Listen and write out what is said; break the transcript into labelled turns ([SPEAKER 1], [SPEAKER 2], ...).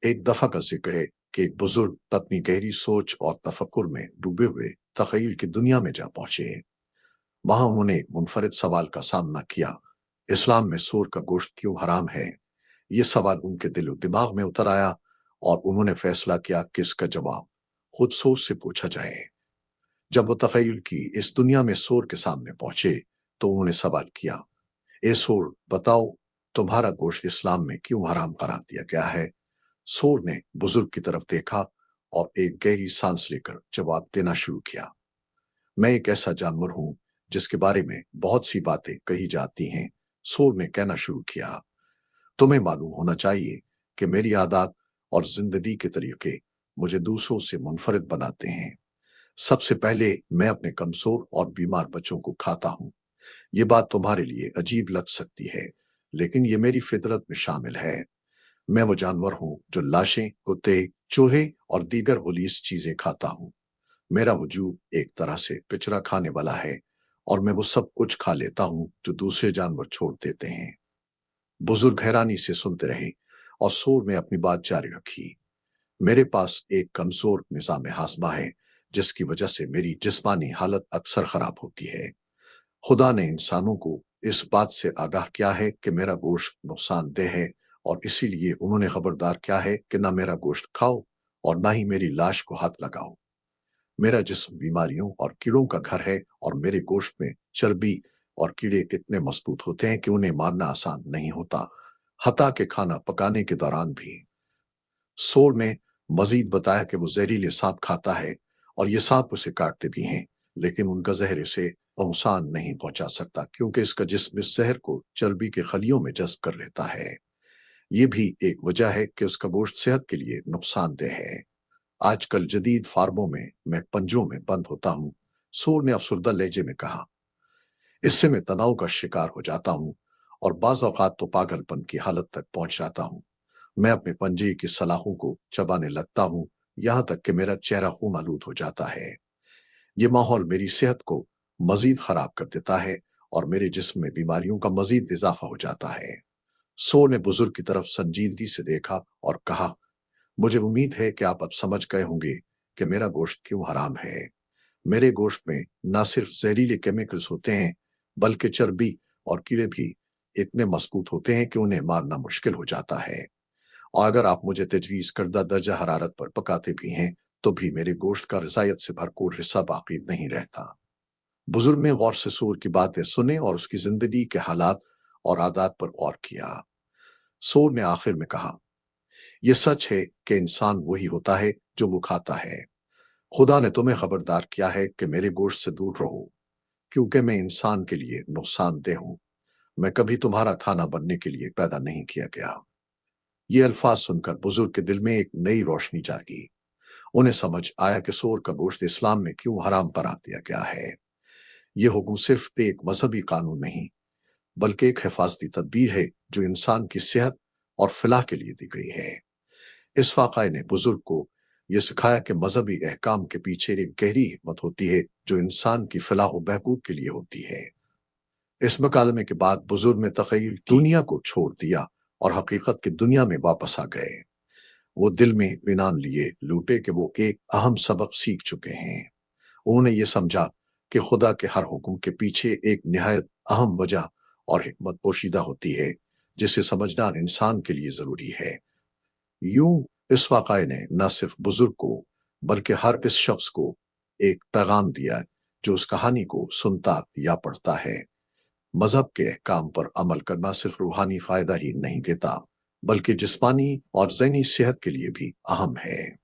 [SPEAKER 1] एक दफा का जिक्र है कि एक बुजुर्ग अपनी गहरी सोच और तफक्कुर में डूबे हुए तखय्युल की दुनिया में जा पहुंचे। वहां उन्होंने एक मुनफरिद सवाल का सामना किया। इस्लाम में सूर का गोश्त क्यों हराम है? ये सवाल उनके दिलो दिमाग में उतर आया और उन्होंने फैसला किया कि इसका जवाब खुद सोच से पूछा जाए। जब वो तखय्युल की इस दुनिया में सूर के सामने पहुंचे तो उन्होंने सवाल किया, ए सूर, बताओ, तुम्हारा गोश्त इस्लाम में क्यों हराम करार दिया गया है? सूर ने बुजुर्ग की तरफ देखा और एक गहरी सांस लेकर जवाब देना शुरू किया, मैं एक ऐसा जानवर हूं जिसके बारे में बहुत सी बातें कही जाती हैं। सूर ने कहना शुरू किया, तुम्हें मालूम होना चाहिए कि मेरी आदत और जिंदगी के तरीके मुझे दूसरों से मुनफरिद बनाते हैं। सबसे पहले मैं अपने कमजोर और बीमार बच्चों को खाता हूं। ये बात तुम्हारे लिए अजीब लग सकती है, लेकिन ये मेरी फितरत में शामिल है। मैं वो जानवर हूं जो लाशें, कुत्ते, चूहे और दीगर गलीज चीजें खाता हूं। मेरा वजूद एक तरह से पिचरा खाने वाला है और मैं वो सब कुछ खा लेता हूं जो दूसरे जानवर छोड़ देते हैं। बुजुर्ग हैरानी से सुनते रहे और सूर ने अपनी बात जारी रखी, मेरे पास एक कमजोर निजाम हाजमा है जिसकी वजह से मेरी जिस्मानी हालत अक्सर खराब होती है। खुदा ने इंसानों को इस बात से आगाह किया है कि मेरा गोश्त नुकसानदेह है और इसीलिए उन्होंने खबरदार किया है कि ना मेरा गोश्त खाओ और ना ही मेरी लाश को हाथ लगाओ। मेरा जिस्म बीमारियों और कीड़ों का घर है और मेरे गोश्त में चर्बी और कीड़े इतने मजबूत होते हैं कि उन्हें मारना आसान नहीं होता, हत्ता के खाना पकाने के दौरान भी। सोर ने मजीद बताया कि वो जहरीले सांप खाता है और ये सांप उसे काटते भी हैं, लेकिन उनका जहर इसे नुकसान नहीं पहुंचा सकता क्योंकि इसका जिस्म इस जहर को चर्बी के खलियों में जज्ब कर लेता है। ये भी एक वजह है कि उसका गोश्त सेहत के लिए नुकसानदेह है। आजकल जदीद फार्मों में मैं पंजरों में बंद होता हूँ। सूर ने अफसरदा लहजे में कहा, इससे मैं तनाव का शिकार हो जाता हूँ और बाज औकात तो पागलपन की हालत तक पहुंच जाता हूँ। मैं अपने पंजे की सलाखों को चबाने लगता हूँ, यहां तक कि मेरा चेहरा खून हो जाता है। ये माहौल मेरी सेहत को मजीद खराब कर देता है और मेरे जिस्म में बीमारियों का मजीद इजाफा हो जाता है। सो ने बुजुर्ग की तरफ संजीदगी से देखा और कहा, मुझे उम्मीद है कि आप अब समझ गए होंगे कि मेरा गोश्त क्यों हराम है। मेरे गोश्त में न सिर्फ जहरीले केमिकल्स होते हैं, बल्कि चर्बी और कीड़े भी इतने मजबूत होते हैं कि उन्हें मारना मुश्किल हो जाता है। और अगर आप मुझे तजवीज़ करदा दर्जा हरारत पर पकाते भी हैं, तो भी मेरे गोश्त का ग़िज़ाइयत से भरपूर हिस्सा बाकी नहीं रहता। बुजुर्ग ने गौर से सूर की बातें सुने और उसकी जिंदगी के हालात और आदात पर गौर किया। सूर ने आखिर में कहा, यह सच है कि इंसान वही होता है जो वो खाता है। खुदा ने तुम्हें खबरदार किया है कि मेरे गोश्त से दूर रहो, क्योंकि मैं इंसान के लिए नुकसानदेह हूं। मैं कभी तुम्हारा खाना बनने के लिए पैदा नहीं किया गया। ये अल्फाज सुनकर बुजुर्ग के दिल में एक नई रोशनी जागी। उन्हें समझ आया कि सूर का गोश्त इस्लाम में क्यों हराम करार दिया गया है। यह हुक्म सिर्फ एक मजहबी कानून नहीं, बल्कि एक हिफाजती तदबीर है जो इंसान की सेहत और फलाह के लिए दी गई है। इस वाक़ये ने बुजुर्ग को यह सिखाया कि मजहबी अहकाम के पीछे एक गहरी हिकमत होती है जो इंसान की फलाह व बहबूद के लिए होती है। इस मकालमे के बाद बुजुर्ग ने तखय्युल की दुनिया को छोड़ दिया और हकीकत की दुनिया में वापस आ गए। वो दिल में इत्मीनान लिए लूटे कि वो एक अहम सबक सीख चुके हैं। उन्होंने ये समझा कि खुदा के हर हुक्म के पीछे एक निहायत अहम वजह और हिकमत पोशीदा होती है, जिसे समझना इंसान के लिए जरूरी है। यूं इस वाक़ये ने न सिर्फ बुजुर्ग को बल्कि हर इस शख्स को एक पैगाम दिया जो उस कहानी को सुनता या पढ़ता है। मजहब के अहकाम पर अमल करना सिर्फ रूहानी फायदा ही नहीं देता, बल्कि जिस्मानी और ज़हनी सेहत के लिए भी अहम है।